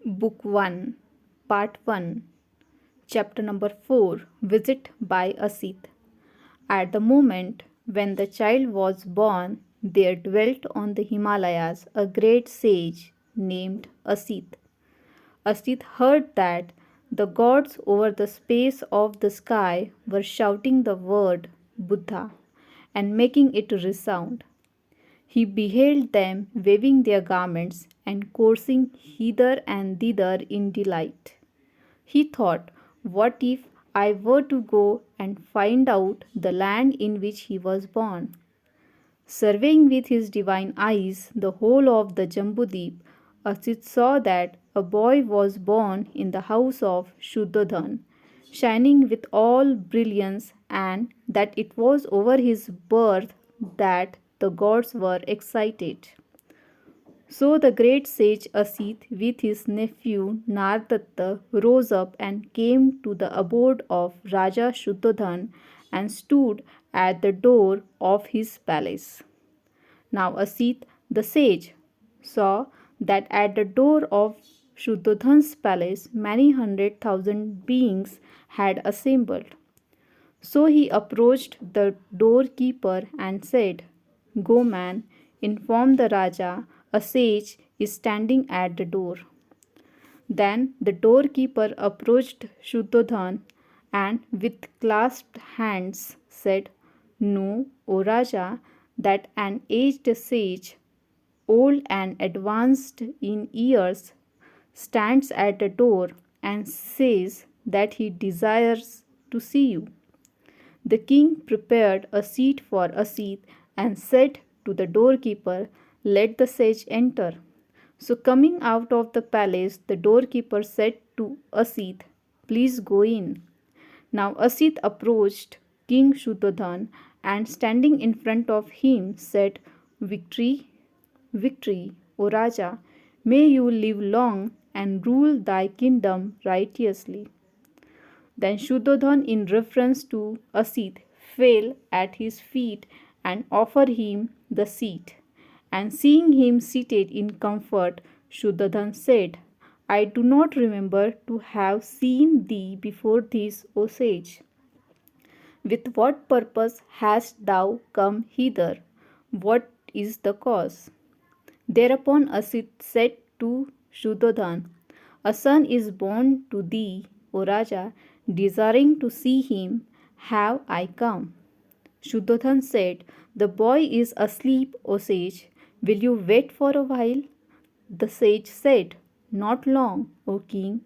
Book 1, Part 1, Chapter number 4, Visit by Asit. At the moment when the child was born, there dwelt on the Himalayas a great sage named Asit. Asit heard that the gods over the space of the sky were shouting the word Buddha and making it resound. He beheld them waving their garments and coursing hither and thither in delight. He thought, what if I were to go and find out the land in which he was born? Surveying with his divine eyes the whole of the Jambudip, Asit saw that a boy was born in the house of Shuddhodhan, shining with all brilliance, and that it was over his birth that the gods were excited. So the great sage Asit with his nephew Nardatta rose up and came to the abode of Raja Shuddhodhan and stood at the door of his palace. Now Asit the sage saw that at the door of Shuddhodhan's palace many 100,000 beings had assembled. So he approached the doorkeeper and said, Go, man, inform the Raja, a sage is standing at the door. Then the doorkeeper approached Shuddhodhan and with clasped hands said, Know, O Raja, that an aged sage, old and advanced in years, stands at the door and says that he desires to see you. The king prepared a seat for Asit and said to the doorkeeper, Let the sage enter. So coming out of the palace, the doorkeeper said to Asit, Please go in. Now Asit approached King Shuddhodhan and standing in front of him said, Victory, victory, O Raja, may you live long and rule thy kingdom righteously. Then Shuddhodhan, in reference to Asit, fell at his feet and offered him the seat. And seeing him seated in comfort, Shuddhodhan said, I do not remember to have seen thee before this, O sage. With what purpose hast thou come hither? What is the cause? Thereupon Asit said to Shuddhodhan, A son is born to thee, O Raja, desiring to see him, have I come. Shuddhodhan said, The boy is asleep, O sage. Will you wait for a while? The sage said, Not long, O king.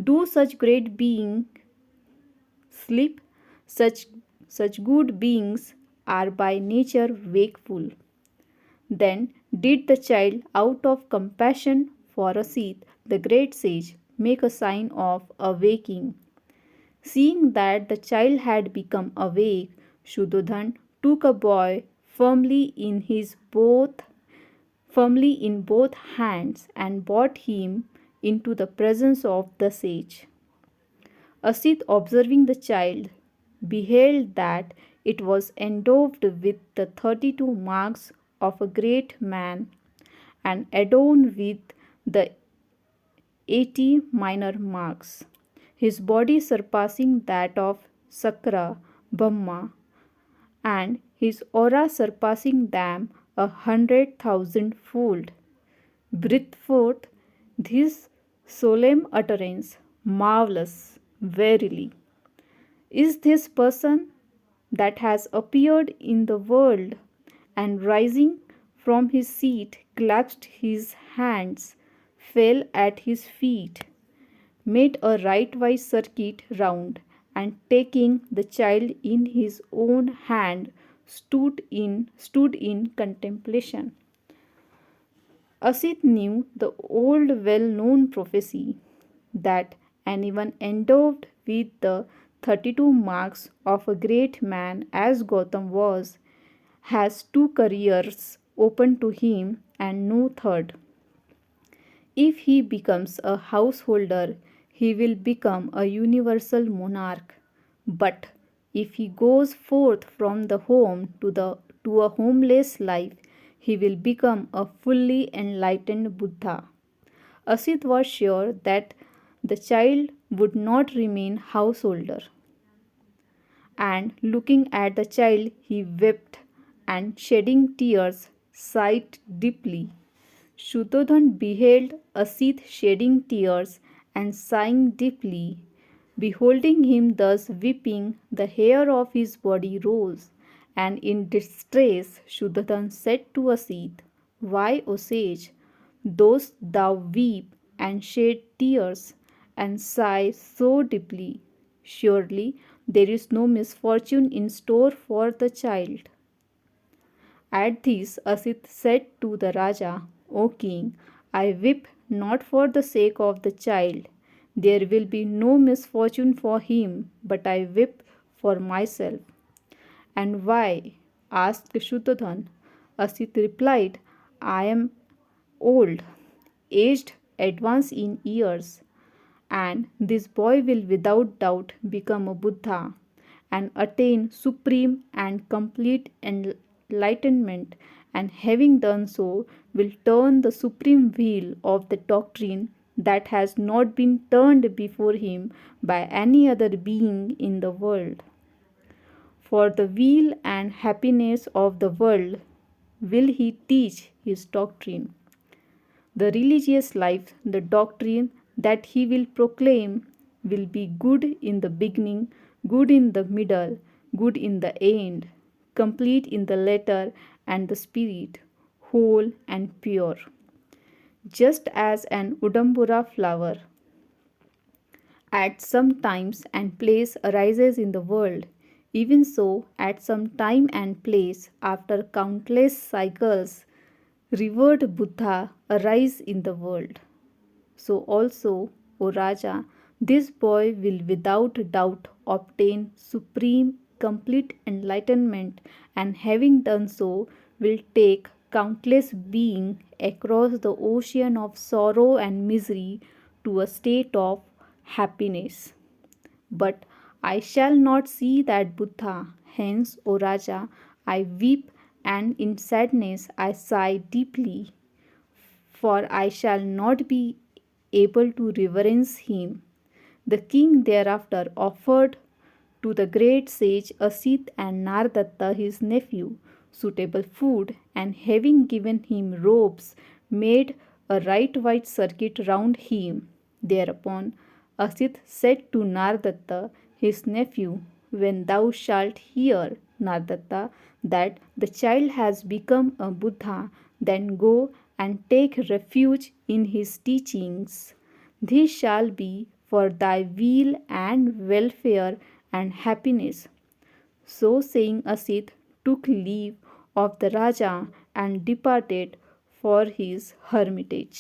Do such great beings sleep? Such good beings are by nature wakeful. Then did the child, out of compassion for Asit, the great sage, make a sign of awaking. Seeing that the child had become awake, Shuddhodhan took a boy firmly in both hands and brought him into the presence of the sage. Asit, observing the child, beheld that it was endowed with the 32 marks of a great man and adorned with the 80 minor marks, his body surpassing that of Sakra, Brahma, and his aura surpassing them 100,000-fold. Breathed forth this solemn utterance, marvelous, verily. Is this person that has appeared in the world? And rising from his seat, clasped his hands, fell at his feet, made a rightwise circuit round, and taking the child in his own hand, stood in contemplation. Asit knew the old well-known prophecy that anyone endowed with the 32 marks of a great man as Gautam was has two careers open to him and no third. If he becomes a householder, he will become a universal monarch. But if he goes forth from the home to a homeless life, he will become a fully enlightened Buddha. Asit was sure that the child would not remain householder. And looking at the child, he wept and shedding tears, sighed deeply. Shuddhodhan beheld Asit shedding tears and sighing deeply. Beholding him thus weeping, the hair of his body rose, and in distress Shuddhodhan said to Asit, "Why, O sage, dost thou weep and shed tears and sigh so deeply? Surely there is no misfortune in store for the child." At this Asit said to the Raja, "O king, I weep not for the sake of the child. There will be no misfortune for him, but I weep for myself." "And why?" asked Shuddhodhan. Asit replied, "I am old, aged, advanced in years, and this boy will without doubt become a Buddha and attain supreme and complete enlightenment, and having done so, will turn the supreme wheel of the doctrine that has not been turned before him by any other being in the world. For the weal and happiness of the world will he teach his doctrine. The religious life, the doctrine that he will proclaim, will be good in the beginning, good in the middle, good in the end, complete in the letter and the spirit, whole and pure. Just as an Udambura flower at some times and place arises in the world, even so, at some time and place, after countless cycles, revered Buddha arise in the world. So also, O Raja, this boy will without doubt obtain supreme, complete enlightenment, and having done so, will take countless beings across the ocean of sorrow and misery to a state of happiness. But I shall not see that Buddha. Hence, O Raja, I weep and in sadness I sigh deeply, for I shall not be able to reverence him." The king thereafter offered to the great sage Asit and Nardatta his nephew suitable food, and having given him robes, made a right wide circuit round him. Thereupon Asit said to Nardatta his nephew, "When thou shalt hear, Nardatta, that the child has become a Buddha, then go and take refuge in his teachings. This shall be for thy weal and welfare and happiness." So saying, Asit took leave of the Raja and departed for his hermitage.